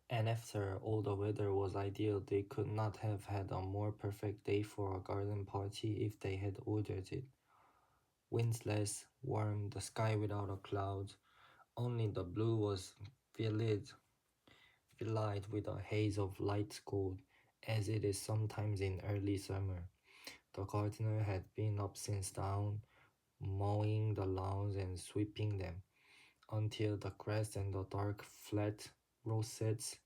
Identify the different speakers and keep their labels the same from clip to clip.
Speaker 1: And after all the weather was ideal, they could not have had a more perfect day for a garden party if they had ordered it. Windless, warm, the sky without a cloud, only the blue was filled, filled with a haze of light gold, as it is sometimes in early summer. The gardener had been up since dawn, mowing the lawns and sweeping them, until the grass and the dark flat rosettes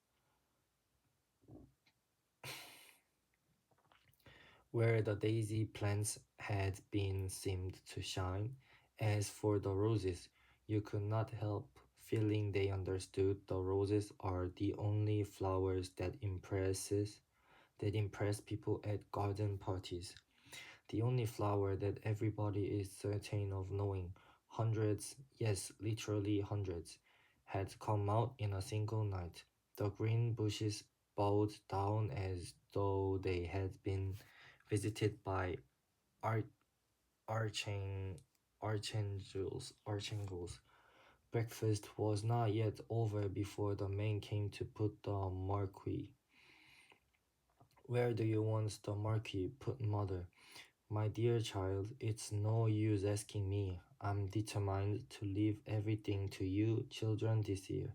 Speaker 1: where the daisy plants had been seemed to shine. As for the roses, you could not help feeling they understood the roses are the only flowers that impress people at garden parties. The only flower that everybody is certain of knowing, hundreds, yes, literally hundreds, had come out in a single night. The green bushes bowed down as though they had been visited by arch- arching archangels. Breakfast was not yet over before the man came to put the marquee. Where do you want the marquee? Put mother. My dear child, it's no use asking me. I'm determined to leave everything to you children this year.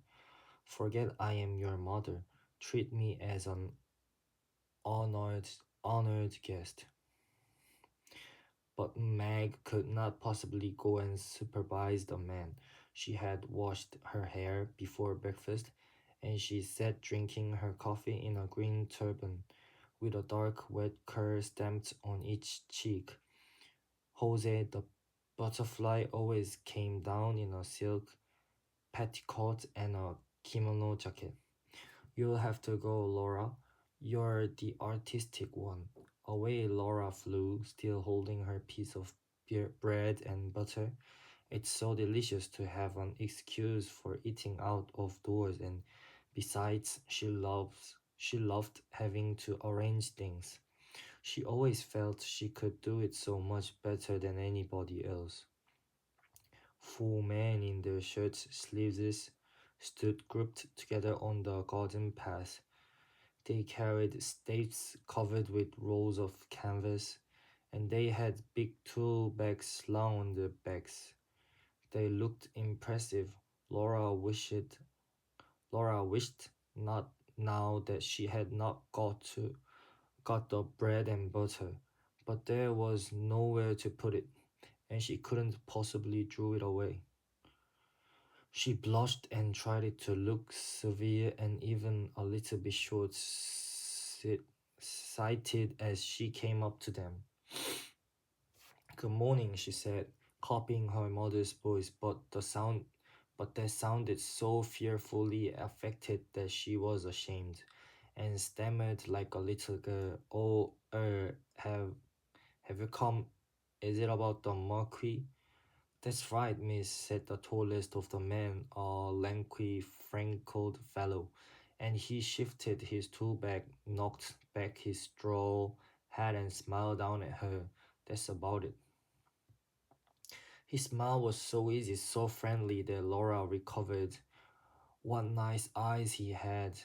Speaker 1: Forget I am your mother. Treat me as an honored honored guest. But Meg could not possibly go and supervise the man. She had washed her hair before breakfast, and she sat drinking her coffee in a green turban, with a dark wet curl stamped on each cheek. Jose the butterfly always came down in a silk petticoat and a kimono jacket. You'll have to go, Laura. You're the artistic one. Away Laura flew, still holding her piece of bread and butter. It's so delicious to have an excuse for eating out of doors, and besides, she loved having to arrange things. She always felt she could do it so much better than anybody else. Four men in their shirt sleeves stood grouped together on the garden path. They carried staves covered with rolls of canvas, and they had big tool bags slung on their backs. They looked impressive. Laura wished not now that she had not got the bread and butter, but there was nowhere to put it, and she couldn't possibly throw it away. She blushed and tried to look severe and even a little bit short-sighted as she came up to them. "Good morning," she said, copying her mother's voice, but that sounded so fearfully affected that she was ashamed, and stammered like a little girl. "Oh, have you come? Is it about the marquis?" "That's right, miss," said the tallest of the men, a lanky, freckled fellow, and he shifted his tool bag, knocked back his straw hat, and smiled down at her. "That's about it." His smile was so easy, so friendly that Laura recovered. What nice eyes he had,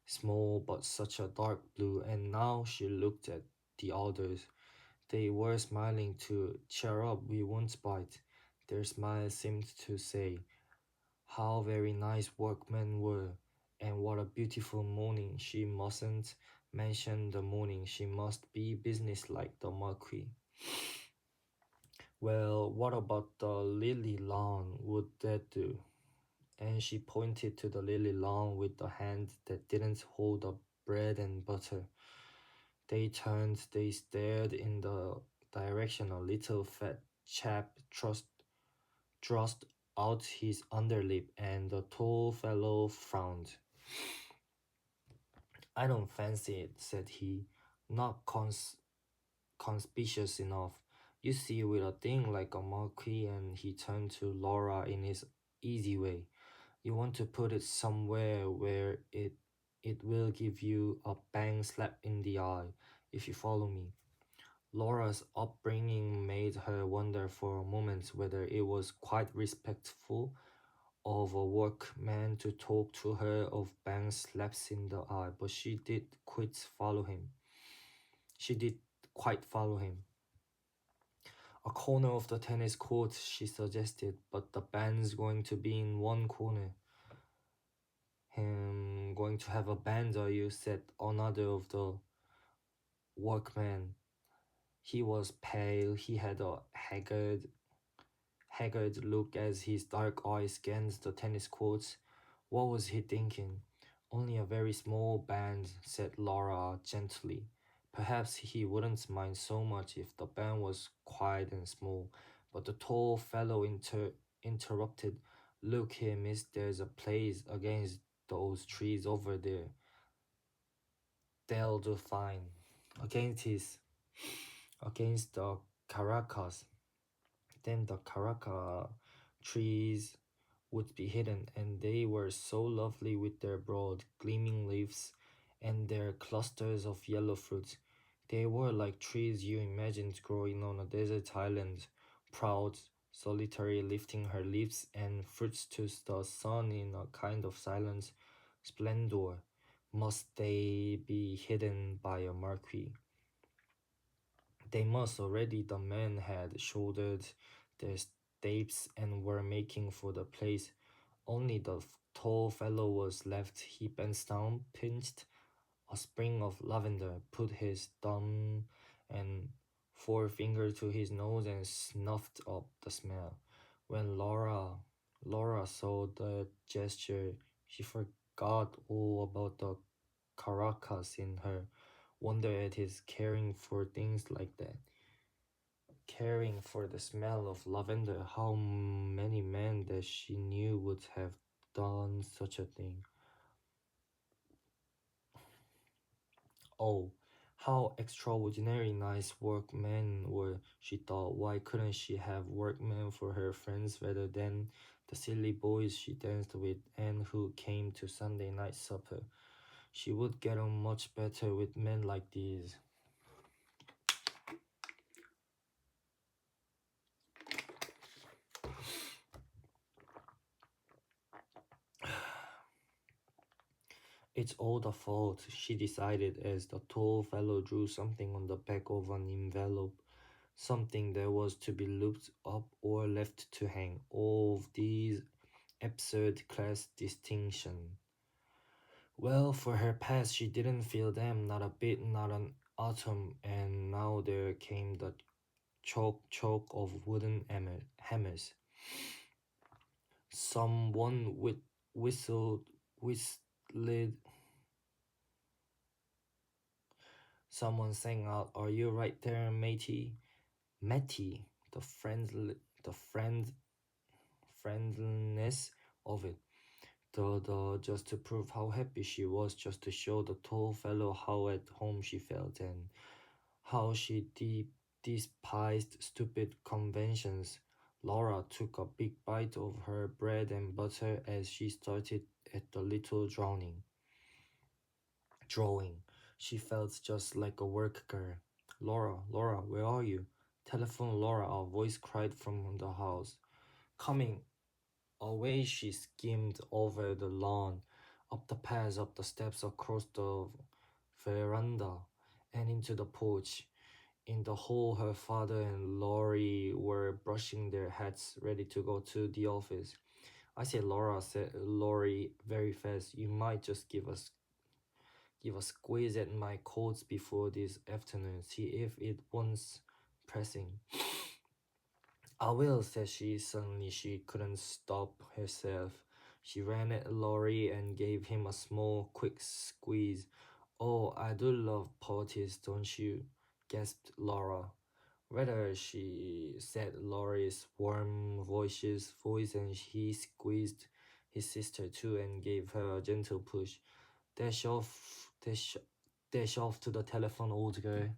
Speaker 1: small but such a dark blue, and now she looked at the others. They were smiling too. "Cheer up, we won't bite." Their smile seemed to say, "How very nice workmen were, and what a beautiful morning." She mustn't mention the morning. She must be businesslike, the Marquis. "Well, what about the lily lawn? Would that do?" And she pointed to the lily lawn with the hand that didn't hold the bread and butter. They turned, they stared in the direction a little fat chap thrust out his underlip, and the tall fellow frowned. "I don't fancy it," said he, not conspicuous enough. "You see, with a thing like a marquee," and he turned to Laura in his easy way, "you want to put it somewhere where it will give you a bang slap in the eye, if you follow me." Laura's upbringing made her wonder for a moment whether it was quite respectful of a workman to talk to her of bang slaps in the eye, but She did quite follow him. A corner of the tennis court, she suggested, but the band's going to be in one corner. Going to have a band, are you? Said another of the workmen. He was pale, he had a haggard look as his dark eyes scanned the tennis courts. What was he thinking? Only a very small band, said Laura gently. Perhaps he wouldn't mind so much if the band was quiet and small, but the tall fellow interrupted. Look here, miss, there's a place against those trees over there. They'll do fine. Against his against the Caracas. Then the Caraca trees would be hidden, and they were so lovely with their broad, gleaming leaves and their clusters of yellow fruits. They were like trees you imagined growing on a desert island, proud, solitary, lifting her leaves and fruits to the sun in a kind of silent splendor. Must they be hidden by a marquee? They must already. The men had shouldered their staves and were making for the place. Only the tall fellow was left. He bent down, pinched a sprig of lavender, put his thumb and forefinger to his nose and snuffed up the smell. When Laura saw the gesture, she forgot all about the Caracas in her wonder at his caring for things like that. Caring for the smell of lavender, how many men that she knew would have done such a thing? Oh, how extraordinary nice workmen were, she thought. Why couldn't she have workmen for her friends rather than the silly boys she danced with and who came to Sunday night supper? She would get on much better with men like these. It's all the fault, she decided as the tall fellow drew something on the back of an envelope, something that was to be looped up or left to hang. All of these absurd class distinctions. Well, for her past, she didn't feel them, not a bit, not an atom, and now there came the choke of wooden hammers. Someone whistled. Someone sang out, "Are you right there, matey?" Matty, the friendliness of it. Just to prove how happy she was, just to show the tall fellow how at home she felt and how she despised stupid conventions. Laura took a big bite of her bread and butter as she started at the little drawing. She felt just like a work girl. Laura, where are you? Telephone Laura, a voice cried from the house. Coming. Away she skimmed over the lawn, up the path, up the steps, across the veranda, and into the porch. In the hall, her father and Laurie were brushing their hats, ready to go to the office. I said, Laura, said Laurie very fast, you might just give a squeeze at my coats before this afternoon, see if it wants pressing. I will, said she. Suddenly she couldn't stop herself. She ran at Laurie and gave him a small, quick squeeze. Oh, I do love parties, don't you? Gasped Laura. Rather, she said Laurie's warm voice, and he squeezed his sister too and gave her a gentle push. Dash off, dash off to the telephone, old girl.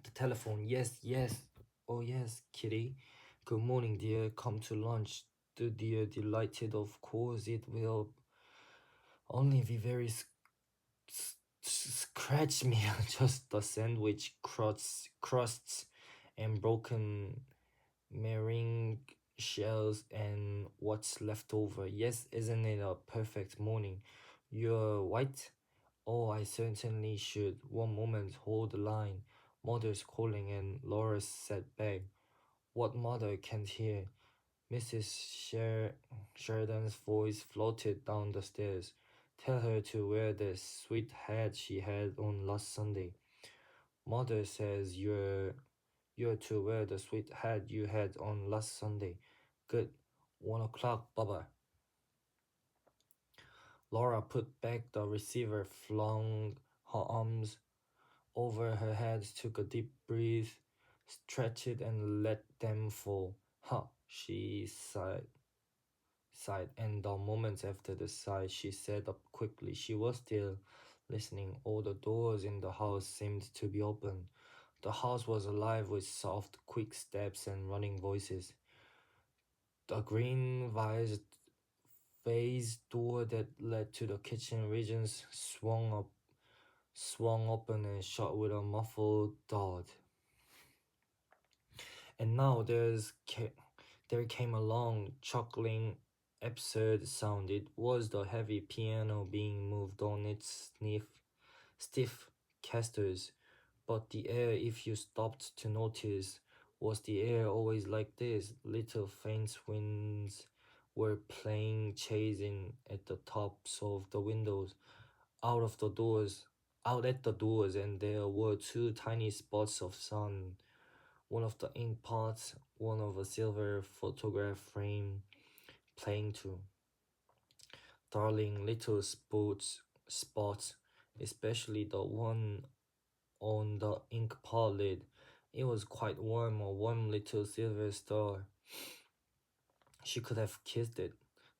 Speaker 1: The telephone, yes, yes. Oh, yes, Kitty. Good morning, dear. Come to lunch. The dear delighted, of course. It will only be very scratch me. Just the sandwich crusts and broken meringue shells and what's left over. Yes, isn't it a perfect morning? You're white? Oh, I certainly should. One moment, hold the line. Mother's calling, and Laura sat back. What mother can't hear? Mrs. Sheridan's voice floated down the stairs. Tell her to wear the sweet hat she had on last Sunday. Mother says you're to wear the sweet hat you had on last Sunday. Good. 1 o'clock, Baba. Laura put back the receiver, flung her arms over her head, took a deep breath, stretched it, and let them fall. Huh, she sighed, and the moment after the sigh, she sat up quickly. She was still listening. All the doors in the house seemed to be open. The house was alive with soft, quick steps and running voices. The green vase door that led to the kitchen regions swung open and shut with a muffled thud. And now there came a long, chuckling, absurd sound. It was the heavy piano being moved on its stiff casters. But the air, if you stopped to notice, was the air always like this? Little faint winds were playing chasing at the tops of the windows, out of the doors, out at the doors, and there were two tiny spots of sun, one of the ink pots, one of a silver photograph frame, playing too. Darling little spots, especially the one on the ink pot lid. It was quite warm, a warm little silver star. She could have kissed it.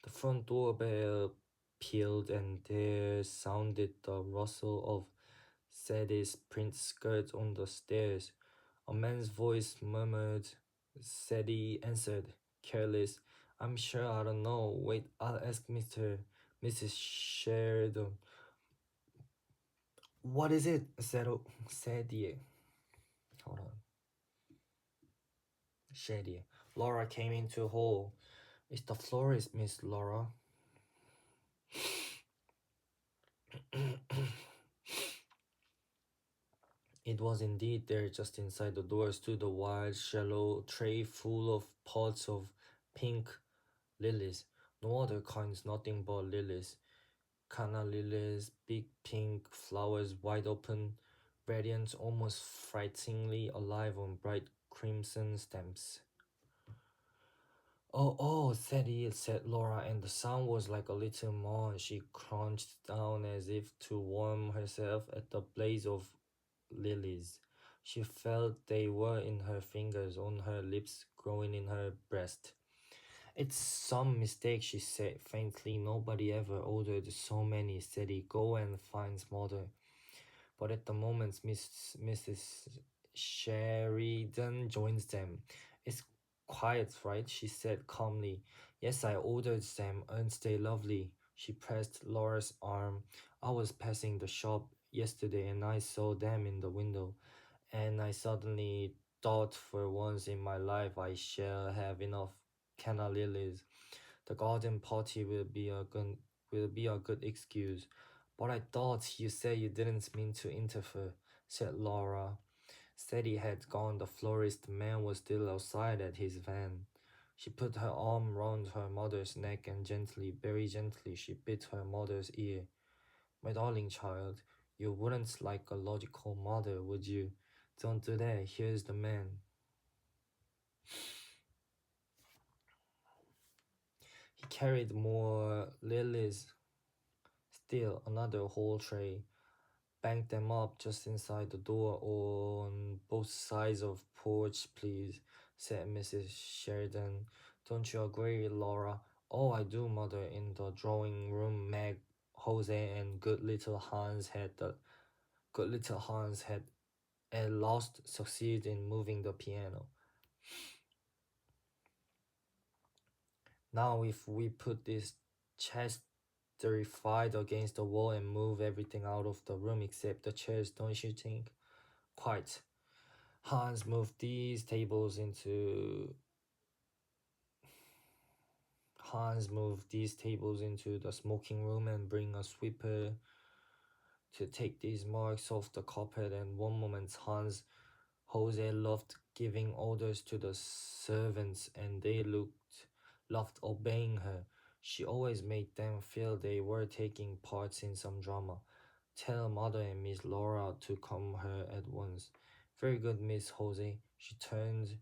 Speaker 1: The front door bell pealed, and there sounded the rustle of Sadie's print skirt on the stairs. A man's voice murmured. Sadie answered, careless. I'm sure I don't know. Wait, I'll ask Mrs. Sheridan. What is it? Said Sadie. Hold on. Shady. Laura came into the hall. It's the florist, Miss Laura. It was indeed there, just inside the door stood a wide, shallow tray full of pots of pink lilies. No other kinds, nothing but lilies. Canna lilies, big pink flowers wide open, radiant, almost frighteningly alive on bright crimson stems. Oh, said Laura, and the sound was like a little moan. She crouched down as if to warm herself at the blaze of lilies. She felt they were in her fingers, on her lips, growing in her breast. It's some mistake, she said faintly. Nobody ever ordered so many. Steady, go and find mother. But at the moment, Mrs. Sheridan joins them. It's quiet, right? She said calmly. Yes, I ordered them. Aren't they lovely? She pressed Laura's arm. I was passing the shop yesterday and I saw them in the window, and I suddenly thought for once in my life I shall have enough canna lilies. The garden party will be a good excuse. But I thought you said you didn't mean to interfere, said Laura. Sadie had gone. The florist man was still outside at his van. She put her arm round her mother's neck and gently, very gently, she bit her mother's ear. My darling child, you wouldn't like a logical mother, would you? Don't do that. Here's the man. He carried more lilies, still another whole tray. Bank them up just inside the door on both sides of porch, please, said Mrs. Sheridan. Don't you agree, Laura? Oh, I do, mother. In the drawing room, Meg, Jose, and good little Hans had at last succeeded in moving the piano. Now, if we put this chest terrified against the wall and move everything out of the room except the chairs, don't you think? Quite. Hans moved these tables into Hans moved these tables into the smoking room and bring a sweeper to take these marks off the carpet. And one moment Jose loved giving orders to the servants, and they loved obeying her. She always made them feel they were taking parts in some drama. Tell Mother and Miss Laura to come her at once. Very good, Miss Jose. She turned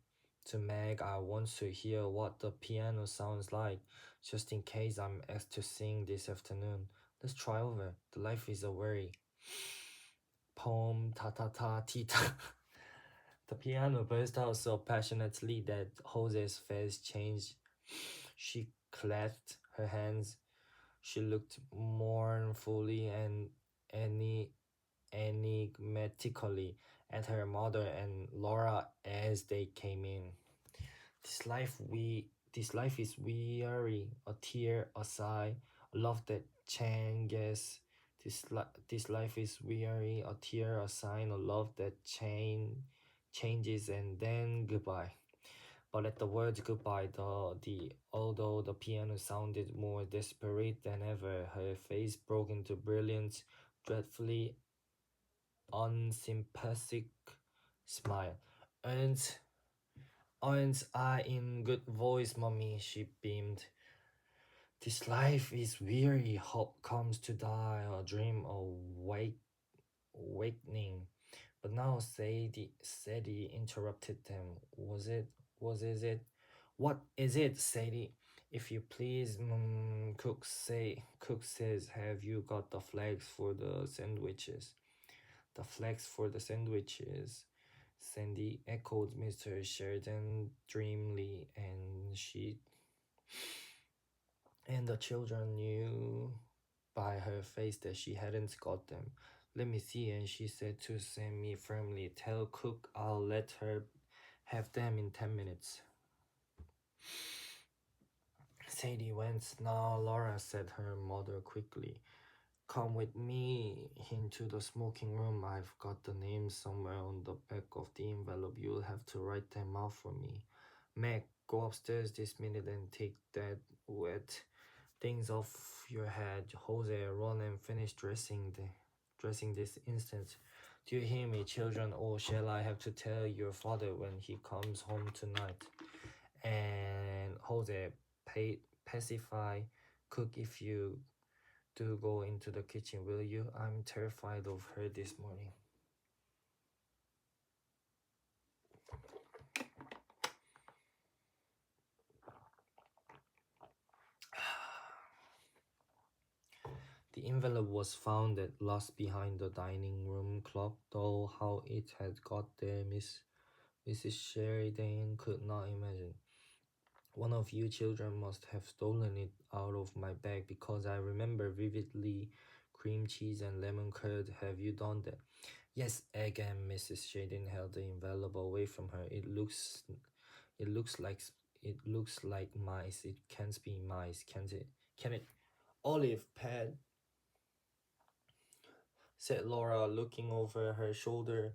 Speaker 1: to Meg. I want to hear what the piano sounds like, just in case I'm asked to sing this afternoon. Let's try over. The life is a worry. Poem ta ta ta ti ta. The piano burst out so passionately that Jose's face changed. She clasped her hands. She looked mournfully and enigmatically at her mother and Laura as they came in. This life is weary, a tear, a sigh, a love that changes. This life is weary, a tear, a sign, a love that changes, and then goodbye. But at the word goodbye, although the piano sounded more desperate than ever, her face broke into brilliant, dreadfully unsympathetic smile. Aren't I in good voice, Mummy? She beamed. This life is weary. Hope comes to die, a dream, awakening. But now Sadie interrupted them. Was it? What is it, Sadie? If you please, Cook says, have you got the flags for the sandwiches? The flags for the sandwiches. Sandy echoed Mr. Sheridan dreamily, and the children knew by her face that she hadn't got them. Let me see, and she said to Sammy firmly, tell Cook I'll let her have them in 10 minutes. Sadie went. Now, Laura, said her mother quickly. Come with me into the smoking room. I've got the names somewhere on the back of the envelope. You'll have to write them out for me. Meg, go upstairs this minute and take that wet things off your head. Jose, run and finish dressing this instant. Do you hear me, children, or shall I have to tell your father when he comes home tonight? And Jose, pacify Cook if you do go into the kitchen, will you? I'm terrified of her this morning. The envelope was found at last behind the dining room clock, though how it had got there Mrs. Sheridan could not imagine. One of you children must have stolen it out of my bag, because I remember vividly cream cheese and lemon curd. Have you done that? Yes, again. Mrs. Sheridan held the envelope away from her. It looks like mice. It can't be mice, can't it? Can it? Olive, Pat, said Laura, looking over her shoulder.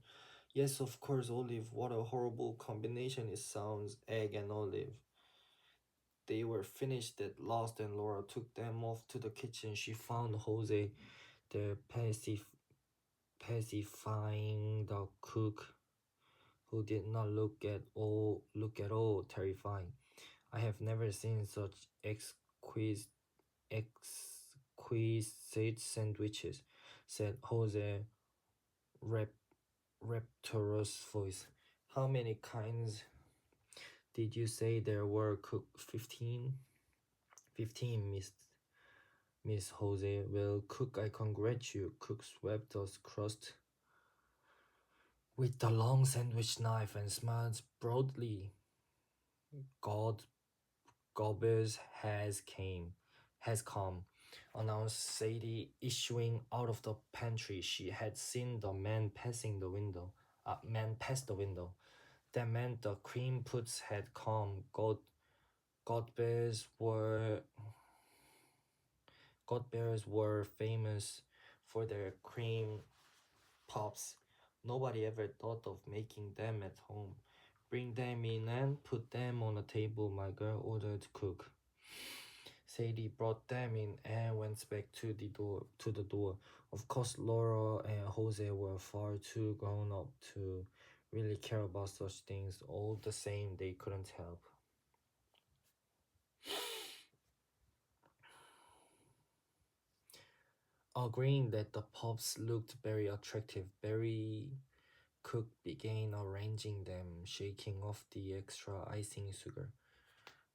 Speaker 1: Yes, of course, Olive. What a horrible combination it sounds, egg and olive. They were finished at last, and Laura took them off to the kitchen. She found Jose there pacifying the cook, who did not look at all terrifying. I have never seen such exquisite sandwiches, said Jose, rap, rapturous voice. How many kinds did you say there were, Cook? 15? 15, Miss Jose. Well, Cook, I congratulate you. Cook swept the crust with the long sandwich knife and smiled broadly. God, Gobbers has come, announced Sadie, issuing out of the pantry. She had seen the man past the window. That meant the cream puffs had come. Godbears were famous for their cream puffs. Nobody ever thought of making them at home. Bring them in and put them on a table, my girl, ordered Cook. Sadie brought them in and went back to the door. Of course Laura and Jose were far too grown up to really care about such things. All the same they couldn't help. Agreeing that the pups looked very attractive, Barry Cook began arranging them, shaking off the extra icing sugar.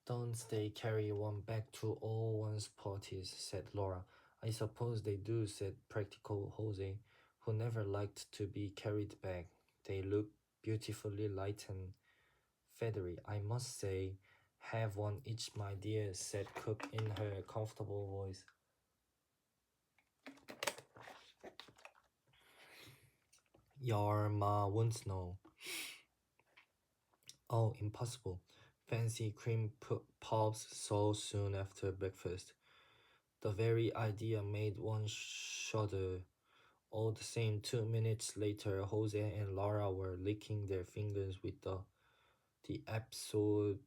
Speaker 1: Don't they carry one back to all one's parties, said Laura. I suppose they do, said practical Jose, who never liked to be carried back. They look beautifully light and feathery, I must say. Have one each, my dear, said Cook in her comfortable voice. Your ma won't know. Oh, impossible. Fancy cream puffs so soon after breakfast. The very idea made one shudder. All the same, 2 minutes later, Jose and Laura were licking their fingers with the absurd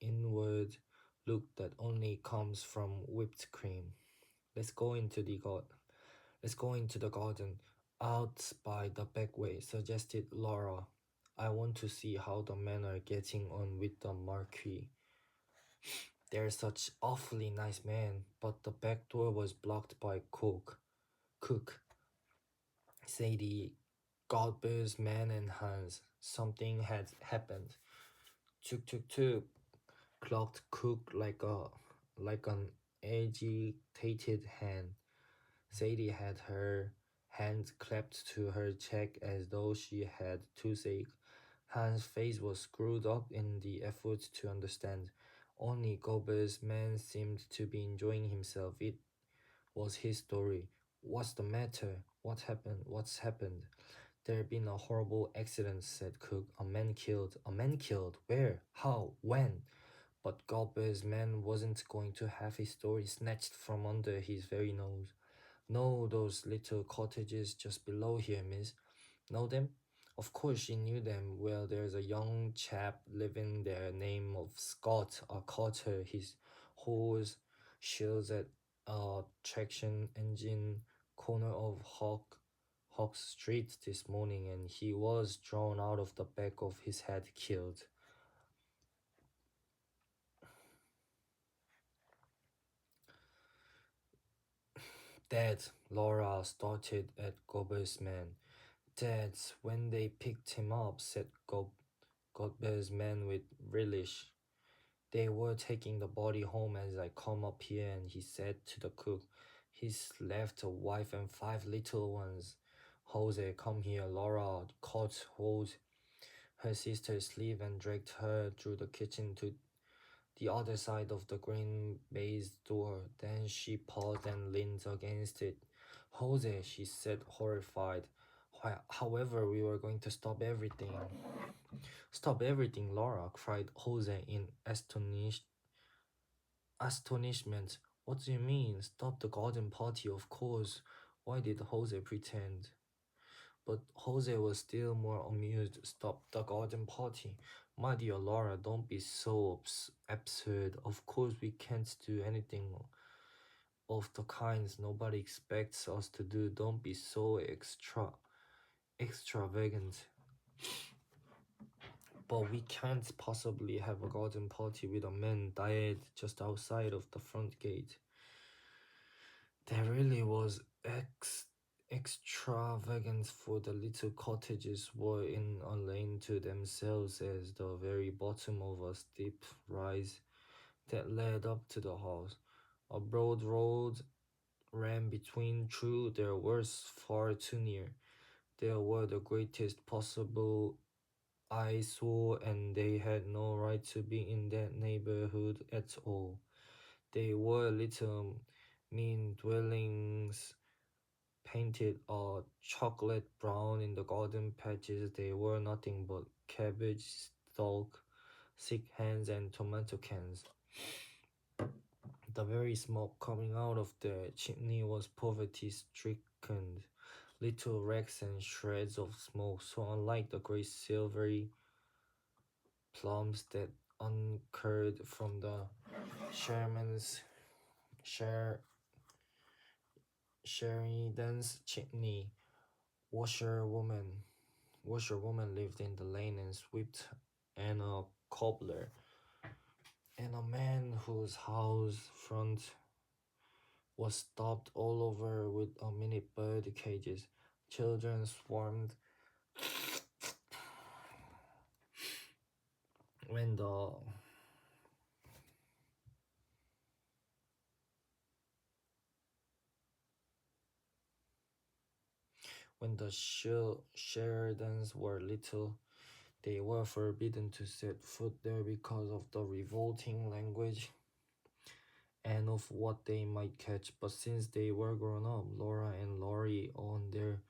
Speaker 1: inward look that only comes from whipped cream. Let's go into the garden. Let's go into the garden, out by the back way, suggested Laura. I want to see how the men are getting on with the Marquis. They're such awfully nice men, but the back door was blocked by Cook, Sadie, Godber's man and Hans. Something had happened. Tuk tuk tuk, clocked Cook like an agitated hen. Sadie had her hand clapped to her cheek as though she had toothache. Hans' face was screwed up in the effort to understand. Only Gober's man seemed to be enjoying himself. It was his story. What's the matter? What happened? What's happened? There'd been a horrible accident, said Cook. A man killed. A man killed? Where? How? When? But Gober's man wasn't going to have his story snatched from under his very nose. No, those little cottages just below here, miss. Know them? Of course she knew them. Well, there's a young chap living there named of Scott. I caught her. His horse shields at a traction engine corner of Hawk Street this morning, and he was drawn out of the back of his head killed. Dad, Laura started at Gober's man. Dad, when they picked him up, said Gober's man with relish. They were taking the body home as I come up here, and he said to the cook, he's left a wife and 5 little ones. Jose, come here. Laura caught hold her sister's sleeve and dragged her through the kitchen to the other side of the green baize door. Then she paused and leaned against it. Jose, she said, horrified. However, we were going to stop everything. Stop everything, Laura, cried Jose in astonishment. What do you mean? Stop the garden party, of course. Why did Jose pretend? But Jose was still more amused. Stop the garden party. My dear Laura, don't be so absurd. Of course we can't do anything of the kinds nobody expects us to do. Don't be so extravagant. But we can't possibly have a garden party with a man died just outside of the front gate. There really was extravagance, for the little cottages were in a lane to themselves as the very bottom of a steep rise that led up to the house. A broad road ran between. True, there was far too near. There were the greatest possible eyesore, and they had no right to be in that neighborhood at all. They were little mean dwellings painted a chocolate brown. In the garden patches. They were nothing but cabbage stalk, sick hands, and tomato cans. The very smoke coming out of the chimney was poverty stricken. Little wrecks and shreds of smoke, so unlike the great silvery plumes that uncurled from the Sherman's Sher, Sheridan's chimney. Washerwoman Washerwoman lived in the lane and swept, and a cobbler, and a man whose house front was stopped all over with a many bird cages. Children swarmed when the Sheridans were little. They were forbidden to set foot there because of the revolting language and of what they might catch. But since they were grown up, Laura and Laurie on their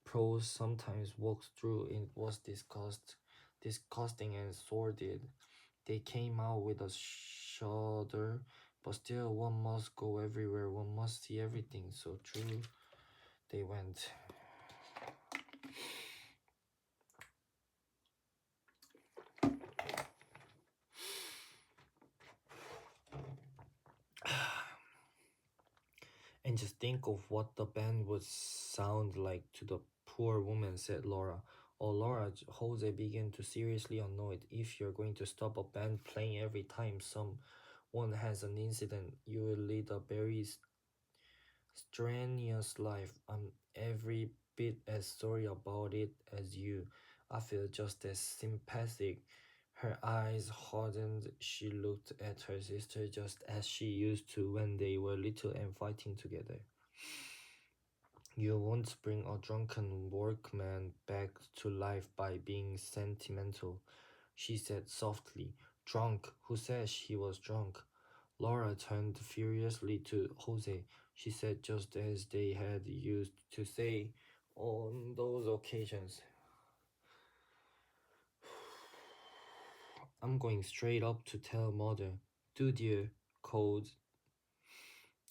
Speaker 1: prose sometimes walked through. It was disgusting and sordid. They came out with a shudder, but still one must go everywhere, one must see everything. So true they went. And just think of what the band would sound like to the poor woman, said Laura. Oh, Laura, Jose began to seriously annoyed. If you're going to stop a band playing every time someone has an incident, you will lead a very strenuous life. I'm every bit as sorry about it as you. I feel just as sympathetic. Her eyes hardened. She looked at her sister just as she used to when they were little and fighting together. You won't bring a drunken workman back to life by being sentimental, she said softly. Drunk? Who says he was drunk? Laura turned furiously to Jose. She said just as they had used to say on those occasions. I'm going straight up to tell mother. Do dear, called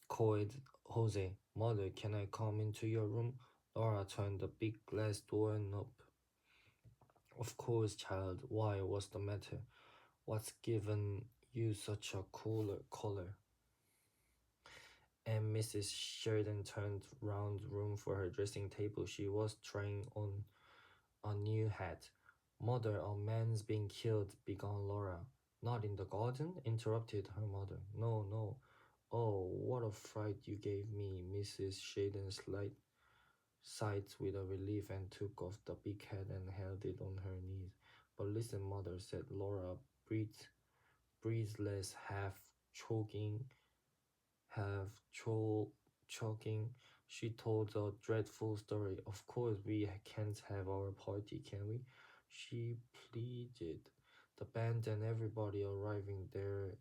Speaker 1: Jose. Mother, can I come into your room? Laura turned the big glass door knob. Of course, child. Why? What's the matter? What's given you such a cooler color? And Mrs. Sheridan turned round the room for her dressing table. She was trying on a new hat. Mother, a man's being killed, began Laura. Not in the garden? Interrupted her mother. No, no. Oh, what a fright you gave me. Mrs. Sheridan sighed with a relief and took off the big hat and held it on her knees. But listen, mother, said Laura, breathless, choking, half choking. She told a dreadful story. Of course, we can't have our party, can we? She pleaded. The band and everybody arriving there,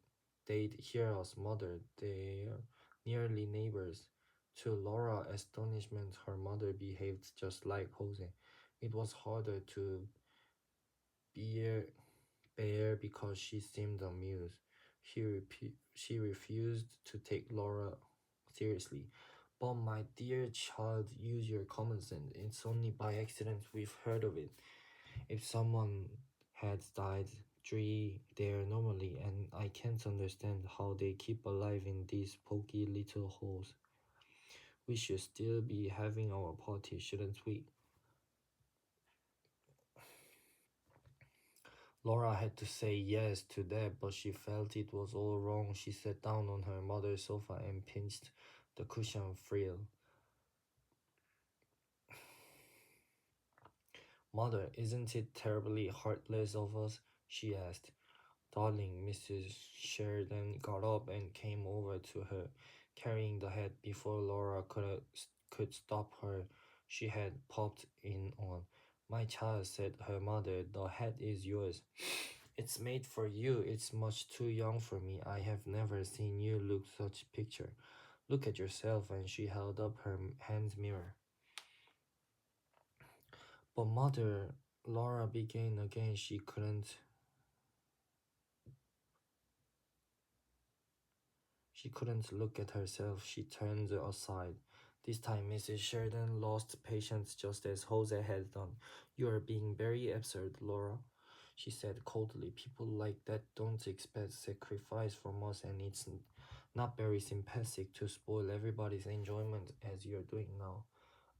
Speaker 1: they'd hear us, mother. They're nearly neighbors. To Laura's astonishment, her mother behaved just like Jose. It was harder to bear, bear because she seemed amused. She refused to take Laura seriously. But my dear child, use your common sense. It's only by accident we've heard of it. If someone had died there normally, and I can't understand how they keep alive in these poky little holes. We should still be having our party, shouldn't we? Laura had to say yes to that, but she felt it was all wrong. She sat down on her mother's sofa and pinched the cushion frill. Mother, isn't it terribly heartless of us? She asked. Darling, Mrs. Sheridan got up and came over to her, carrying the hat. Before Laura could stop her, she had popped in on. My child, said her mother, the hat is yours. It's made for you. It's much too young for me. I have never seen you look such a picture. Look at yourself, and she held up her hand mirror. But mother, Laura began again. She couldn't look at herself. She turned aside. This time Mrs. Sheridan lost patience just as Jose had done. You are being very absurd, Laura. She said coldly, people like that don't expect sacrifice from us, and it's not very sympathetic to spoil everybody's enjoyment as you're doing now.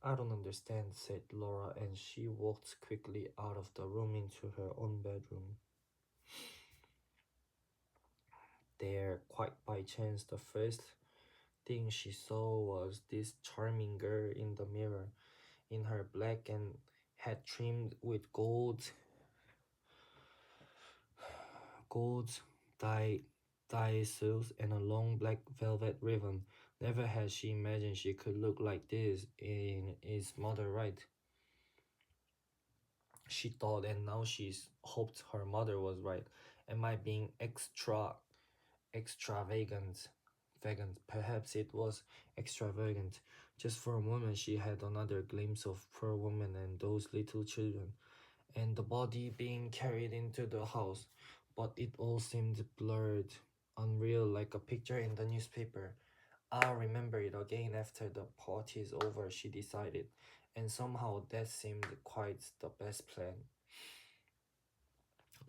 Speaker 1: I don't understand, said Laura, and she walked quickly out of the room into her own bedroom. There, quite by chance, the first thing she saw was this charming girl in the mirror, in her black and hat trimmed with gold dye silks and a long black velvet ribbon. Never had she imagined she could look like this in its mother right, she thought, and now she's hoped her mother was right. Am I being extravagant? Vagant. Perhaps it was extravagant. Just for a moment she had another glimpse of poor woman and those little children, and the body being carried into the house, but it all seemed blurred, unreal, like a picture in the newspaper. I'll remember it again after the party's over, she decided, and somehow that seemed quite the best plan.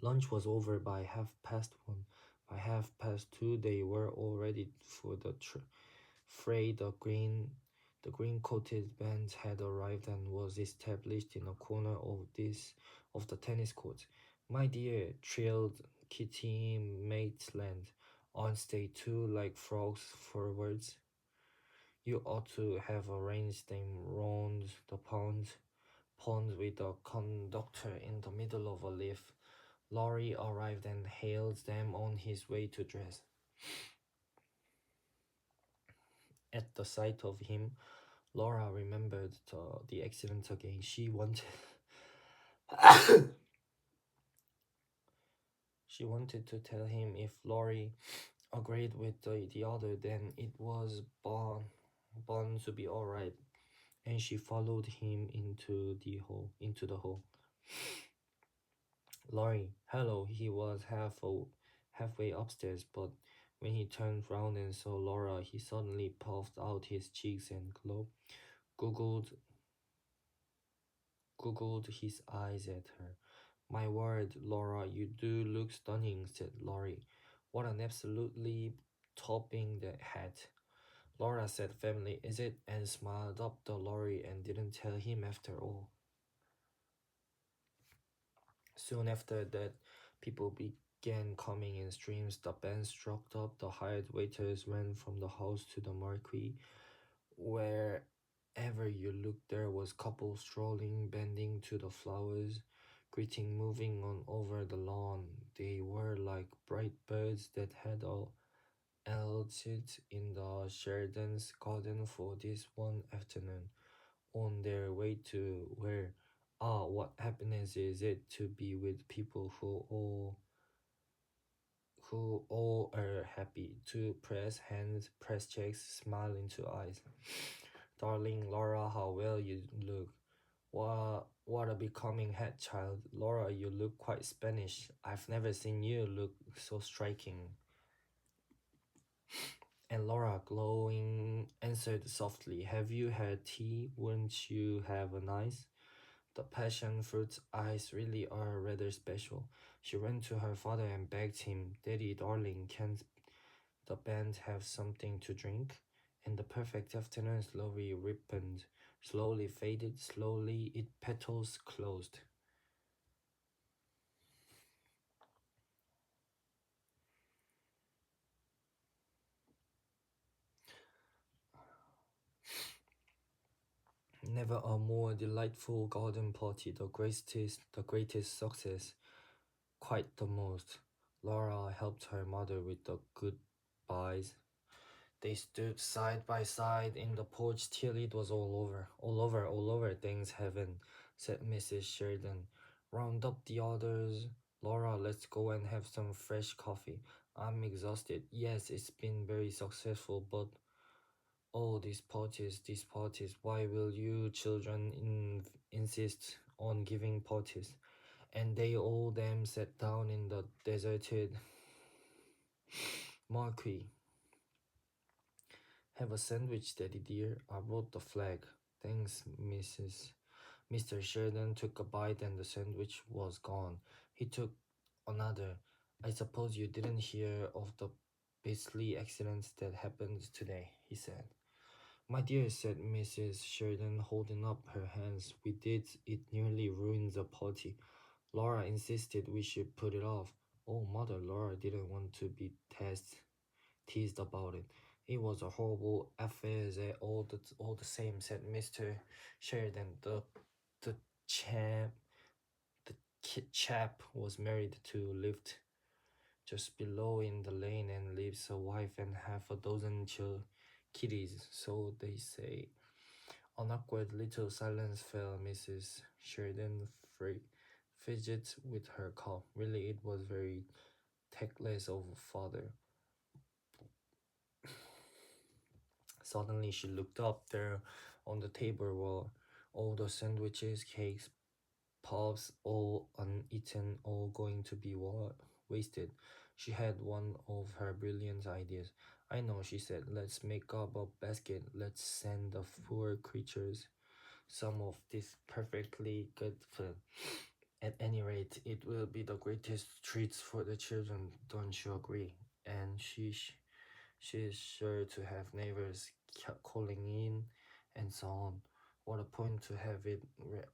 Speaker 1: Lunch was over by 1:30. By 2:30, they were all ready for the fray. The green-coated band had arrived and was established in a corner of the tennis court. My dear, trilled Kitty Maitland, aren't they too like frogs for words? You ought to have arranged them round the pond with a conductor in the middle of a lift. Laurie arrived and hailed them on his way to dress. At the sight of him, Laura remembered the accident again. She wanted to tell him if Laurie agreed with the other, then it was bound to be all right. And she followed him into the hall. Laurie, hello. He was halfway upstairs, but when he turned round and saw Laura, he suddenly puffed out his cheeks and googled, googled his eyes at her. My word, Laura, you do look stunning, said Laurie. What an absolutely topping the hat. Laura said family, is it? And smiled up to Laurie and didn't tell him after all. Soon after that, people began coming in streams. The band struck up. The hired waiters ran from the house to the marquee. Wherever you looked, there was couples strolling, bending to the flowers, greeting, moving on over the lawn. They were like bright birds that had all alighted in the Sheridan's garden for this one afternoon, on their way to where? Ah, what happiness is it to be with people who all are happy, to press hands, press checks, smile into eyes. Darling Laura, how well you look. What a becoming head, child. Laura, you look quite Spanish. I've never seen you look so striking. And Laura, glowing, answered softly, have you had tea? Wouldn't you have a nice? The passion fruit eyes really are rather special. She ran to her father and begged him, Daddy, darling, can't the band have something to drink? And the perfect afternoon slowly ripened, slowly faded, slowly its petals closed. Never a more delightful garden party, the greatest success, quite the most. Laura helped her mother with the goodbyes. They stood side by side in the porch till it was all over. All over, all over, thanks heaven, said Mrs. Sheridan. Round up the others. Laura, let's go and have some fresh coffee. I'm exhausted. Yes, it's been very successful, but oh, these parties. Why will you children insist on giving parties? And they all them sat down in the deserted marquee. Have a sandwich, Daddy dear. I brought the flag. Thanks, Mrs. Mr. Sheridan took a bite and the sandwich was gone. He took another. I suppose you didn't hear of the beastly accident that happened today, he said. My dear, said Mrs. Sheridan, holding up her hands. We did. It nearly ruined the party. Laura insisted we should put it off. Oh, mother, Laura didn't want to be teased about it. It was a horrible affair, all the same, said Mr. Sheridan. The chap, chap was married to lived just below in the lane and leaves a wife and half a dozen kiddies, so they say. An awkward little silence fell. Mrs. Sheridan fidgeted with her cup. Really, it was very tactless of father. Suddenly, she looked up. There on the table were all the sandwiches, cakes, puffs, all uneaten, all going to be wasted. She had one of her brilliant ideas. I know, she said. Let's make up a basket. Let's send the poor creatures some of this perfectly good food. At any rate, it will be the greatest treats for the children, don't you agree? And she is sure to have neighbors calling in and so on. What a point to have it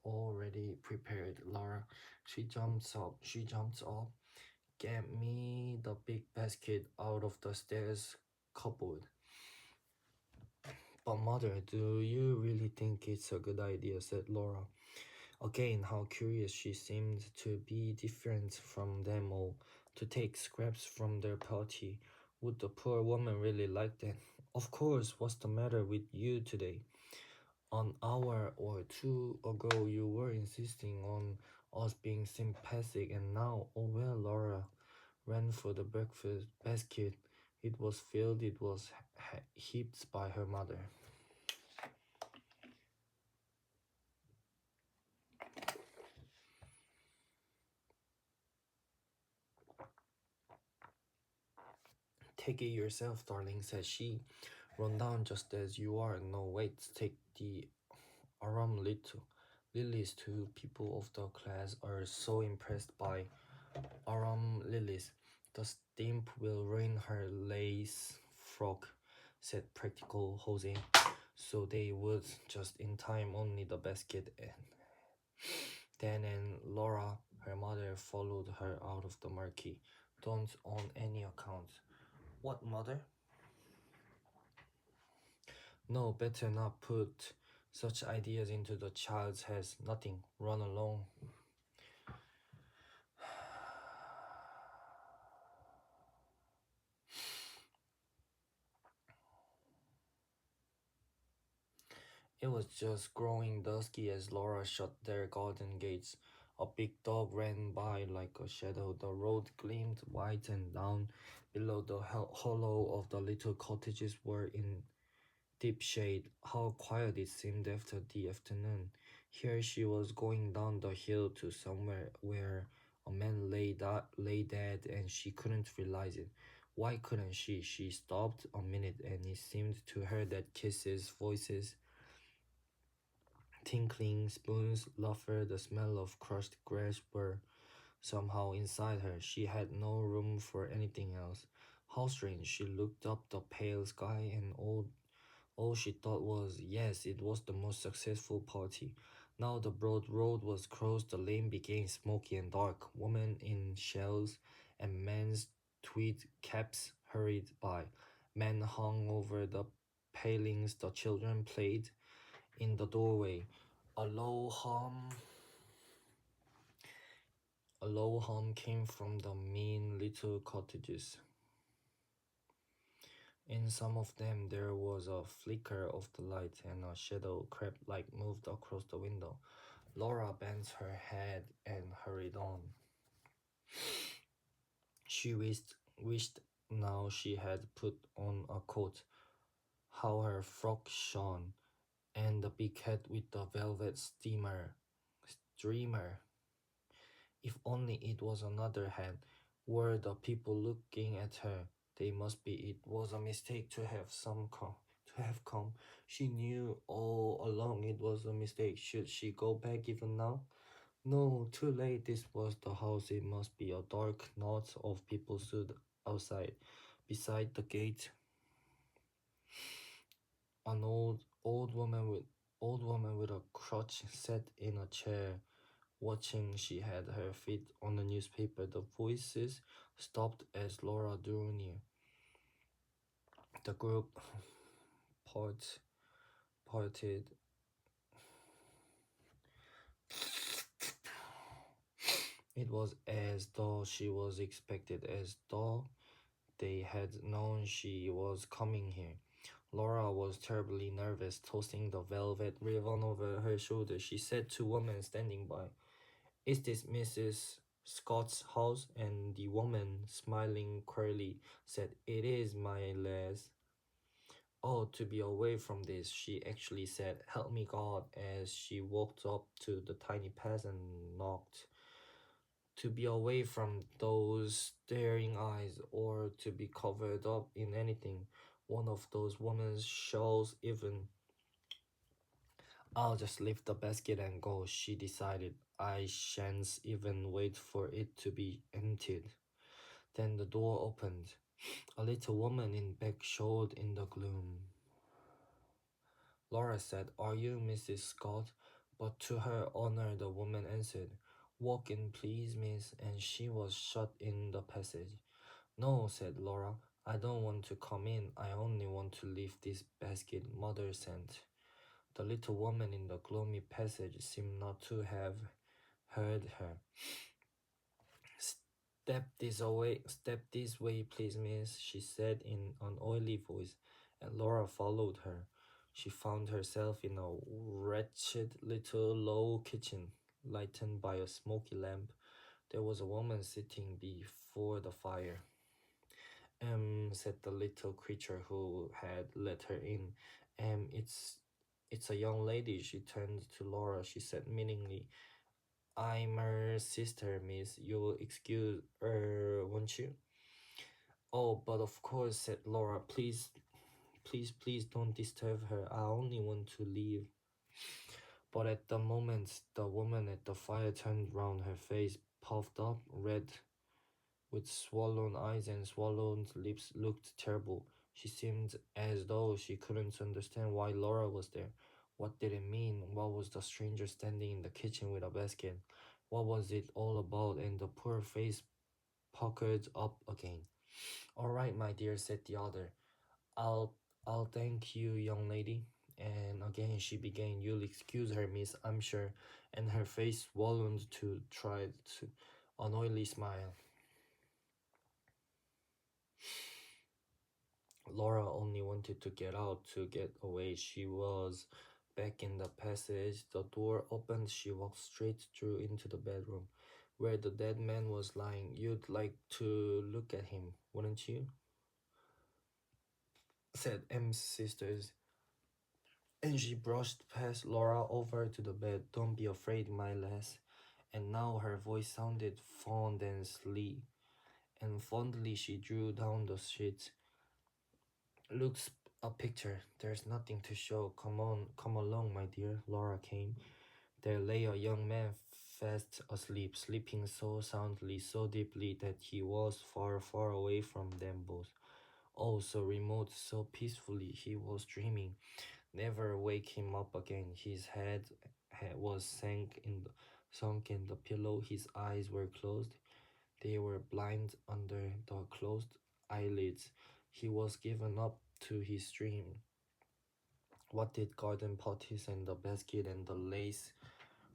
Speaker 1: already prepared, Laura. She jumps up. Get me the big basket out of the stairs cupboard. But mother, do you really think it's a good idea? Said Laura. Again, how curious she seemed to be different from them all, to take scraps from their party. Would the poor woman really like that? Of course, what's the matter with you today? An hour or two ago, you were insisting on us being sympathetic, and now, oh well, Laura ran for the breakfast basket. It was filled, it was heaped by her mother. Take it yourself, darling, said she. Run down just as you are. No, wait, take the aram little. Lilies too. People of the class are so impressed by aram lilies. The stamp will ruin her lace frock, said practical Jose. So they would just in time, only the basket. And Dan and Laura, her mother, followed her out of the marquee. Don't on any account. What, mother? No, better not put such ideas into the child's head. Nothing. Run along. It was just growing dusky as Laura shut their garden gates. A big dog ran by like a shadow. The road gleamed white and down below the hollow of the little cottages were in deep shade. How quiet it seemed after the afternoon. Here she was going down the hill to somewhere where a man lay dead, and she couldn't realize it. Why couldn't she? She stopped a minute, and it seemed to her that kisses, voices, tinkling spoons, laughter, the smell of crushed grass were somehow inside her. She had no room for anything else. How strange. She looked up the pale sky, and all she thought was, yes, it was the most successful party. Now the broad road was crossed, the lane became smoky and dark. Women in shells and men's tweed caps hurried by. Men hung over the palings, the children played in the doorway. A low hum a low hum came from the mean little cottages. In some of them there was a flicker of the light, and a shadow crept like moved across the window. Laura bent her head and hurried on. She wished now she had put on a coat. How her frock shone, and the big hat with the velvet streamer. If only it was another hat. Were the people looking at her? They must be. It was a mistake to have come. She knew all along it was a mistake. Should she go back even now? No, too late. This was the house. It must be a dark knot of people stood outside. Beside the gate, an old woman with a crutch sat in a chair, watching. She had her feet on the newspaper. The voices stopped as Laura drew near. The group part, parted. It was as though she was expected, as though they had known she was coming here. Laura was terribly nervous, tossing the velvet ribbon over her shoulder. She said to women standing by, "Is this Mrs. Scott's house?" And the woman, smiling queerly, said, "It is, my lass." "Oh, to be away from this," she actually said. "Help me God," as she walked up to the tiny peasant and knocked. To be away from those staring eyes, or to be covered up in anything, one of those women's shawls even. "I'll just lift the basket and go," she decided. "I shan't even wait for it to be emptied." Then the door opened. A little woman in black showed in the gloom. Laura said, "Are you Mrs. Scott?" But to her honor the woman answered, "Walk in, please, miss," and she was shut in the passage. "No," said Laura, "I don't want to come in. I only want to lift this basket Mother sent." The little woman in the gloomy passage seemed not to have heard her. Step this way, please, miss," she said in an oily voice, and Laura followed her. She found herself in a wretched little low kitchen, lighted by a smoky lamp. There was a woman sitting before the fire. Said the little creature who had let her in. It's a young lady." She turned to Laura. She said meaningly, "I'm her sister, miss. You'll excuse her, won't you?" "Oh, but of course," said Laura. Please don't disturb her. I only want to leave." But at the moment, the woman at the fire turned round. Her face, puffed up, red, with swollen eyes and swollen lips, looked terrible. She seemed as though she couldn't understand why Laura was there. What did it mean? What was the stranger standing in the kitchen with a basket? What was it all about? And the poor face puckered up again. "All right, my dear," said the other. I'll I'll thank you, young lady." And again she began, "You'll excuse her, miss, I'm sure." And her face swollen to try to an oily smile. Laura only wanted to get out, to get away. She was back in the passage. The door opened. She walked straight through into the bedroom where the dead man was lying. "You'd like to look at him, wouldn't you?" said M's sisters. And she brushed past Laura over to the bed. "Don't be afraid, my lass." And now her voice sounded fond and sleek, and fondly she drew down the sheets. "Looks a picture. There's nothing to show. Come on, come along, my dear." Laura came. There lay a young man fast asleep, sleeping so soundly, so deeply that he was far, far away from them both. Oh, so remote, so peacefully he was dreaming. Never wake him up again. His head was sunk in the pillow. His eyes were closed. They were blind under the closed eyelids. He was given up to his dream. What did garden parties and the basket and the lace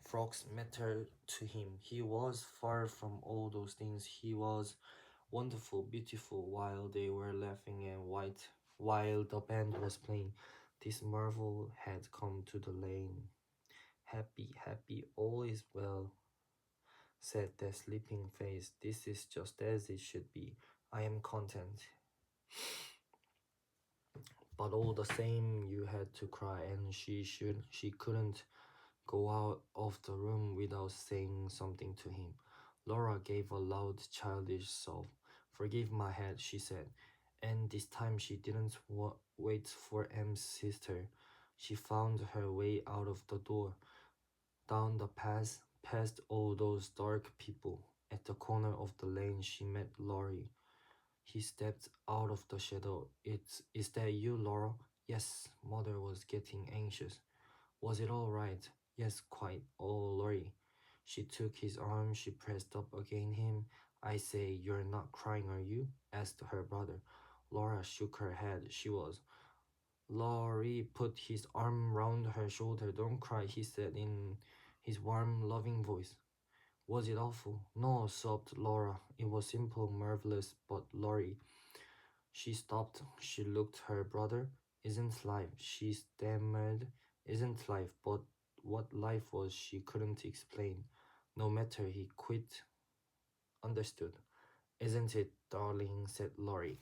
Speaker 1: frocks matter to him? He was far from all those things. He was wonderful, beautiful, while they were laughing, and white while the band was playing. This marvel had come to the lane. "Happy, happy, all is well," said that sleeping face. "This is just as it should be. I am content." But all the same, you had to cry, and she couldn't go out of the room without saying something to him. Laura gave a loud, childish sob. "Forgive my head," she said, and this time she didn't wait for M's sister. She found her way out of the door, down the path, Past all those dark people. At the corner of the lane, she met Laurie. He stepped out of the shadow. Is that you, Laura? Yes, Mother was getting anxious. Was it all right? Yes, quite. Oh, Laurie. She took his arm, she pressed up against him. I say, you're not crying, are you? Asked her brother. Laura shook her head. She was. Laurie put his arm round her shoulder. Don't cry, he said in his warm, loving voice. Was it awful? No, sobbed Laura. It was simple, marvelous, but Laurie. She stopped. She looked her brother. Isn't life? She stammered. Isn't life? But what life was she couldn't explain. No matter, he quit. Understood. Isn't it, darling? Said Laurie.